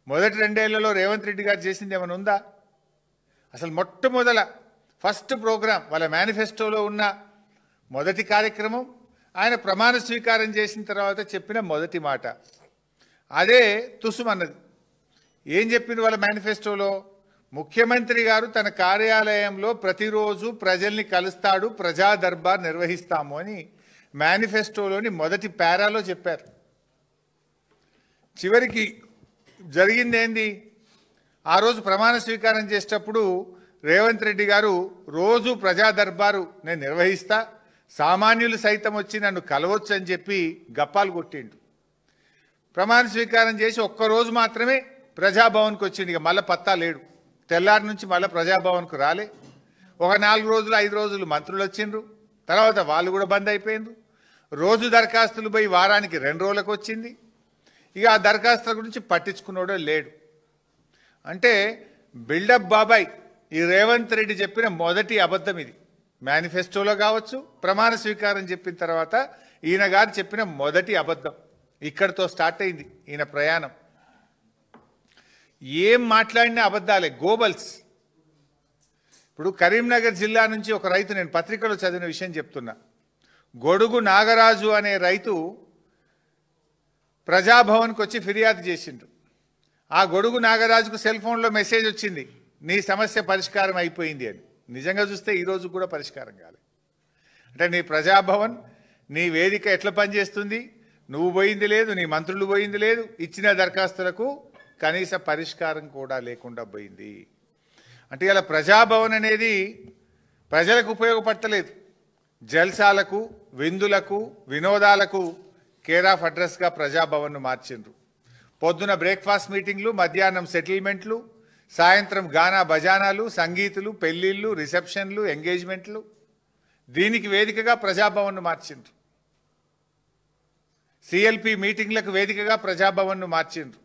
మొదటి 2 ఏళ్లలో రేవంత్ రెడ్డి గారు చేసింది ఏమైనా ఉందా? అసలు మొట్టమొదల ఫస్ట్ ప్రోగ్రాం వాళ్ళ మేనిఫెస్టోలో ఉన్న మొదటి కార్యక్రమం, ఆయన ప్రమాణ స్వీకారం చేసిన తర్వాత చెప్పిన మొదటి మాట అదే తుసుమన్నది. ఏం చెప్పింది వాళ్ళ మేనిఫెస్టోలో? ముఖ్యమంత్రి గారు తన కార్యాలయంలో ప్రతిరోజు ప్రజల్ని కలుస్తాడు, ప్రజా దర్బార్ నిర్వహిస్తాము అని మేనిఫెస్టోలోని మొదటి పారాలో చెప్పారు. చివరికి జరిగింది ఏంది? ఆ రోజు ప్రమాణ స్వీకారం చేసేటప్పుడు రేవంత్ రెడ్డి గారు రోజు ప్రజా దర్బారు నేను నిర్వహిస్తా, సామాన్యులు సైతం వచ్చి నన్ను కలవచ్చు అని చెప్పి గప్పాలు కొట్టిండు. ప్రమాణ స్వీకారం చేసి ఒక్కరోజు మాత్రమే ప్రజాభవన్కి వచ్చిండు. ఇక మళ్ళీ పత్తా లేడు. తెల్లారి నుంచి మళ్ళీ ప్రజాభవన్కు రాలే. ఒక 4 రోజులు 5 రోజులు మంత్రులు వచ్చిండ్రు, తర్వాత వాళ్ళు కూడా బంద్ అయిపోయిండ్రు. రోజు దరఖాస్తులు పోయి వారానికి 2 రోజులకు వచ్చింది. ఇక ఆ దరఖాస్తుల గురించి పట్టించుకున్నాడో లేడు. అంటే బిల్డప్ బాబాయ్ ఈ రేవంత్ రెడ్డి చెప్పిన మొదటి అబద్ధం ఇది. మేనిఫెస్టోలో కావచ్చు, ప్రమాణ స్వీకారం చెప్పిన తర్వాత ఈయన గారు చెప్పిన మొదటి అబద్ధం. ఇక్కడితో స్టార్ట్ అయింది ఈయన ప్రయాణం. ఏం మాట్లాడినా అబద్ధాలే, గోబల్స్. ఇప్పుడు కరీంనగర్ జిల్లా నుంచి ఒక రైతు, నేను పత్రికలో చదివిన విషయం చెప్తున్నా. గొడుగు నాగరాజు అనే రైతు ప్రజాభవన్కి వచ్చి ఫిర్యాదు చేసిండు. ఆ గొడుగు నాగరాజుకు సెల్ ఫోన్లో మెసేజ్ వచ్చింది, నీ సమస్య పరిష్కారం అయిపోయింది అని. నిజంగా చూస్తే ఈరోజు కూడా పరిష్కారం కాలేదు. అంటే నీ ప్రజాభవన్, నీ వేదిక ఎట్లా పనిచేస్తుంది? నువ్వు పోయింది లేదు, నీ మంత్రులు పోయింది లేదు, ఇచ్చిన దరఖాస్తులకు కనీస పరిష్కారం కూడా లేకుండా పోయింది. అంటే ఇలా ప్రజాభవన్ అనేది ప్రజలకు ఉపయోగపడతలేదు. జల్సాలకు, విందులకు, వినోదాలకు కేర్ ఆఫ్ అడ్రస్గా ప్రజాభవన్ను మార్చిండ్రు. పొద్దున బ్రేక్ఫాస్ట్ మీటింగ్లు, మధ్యాహ్నం సెటిల్మెంట్లు, సాయంత్రం గానా బజానాలు, సంగీతులు, పెళ్లిళ్ళు, రిసెప్షన్లు, ఎంగేజ్మెంట్లు, దీనికి వేదికగా ప్రజాభవన్ను మార్చిండ్రు. సిఎల్పి మీటింగ్లకు వేదికగా ప్రజాభవన్ను మార్చిండ్రు.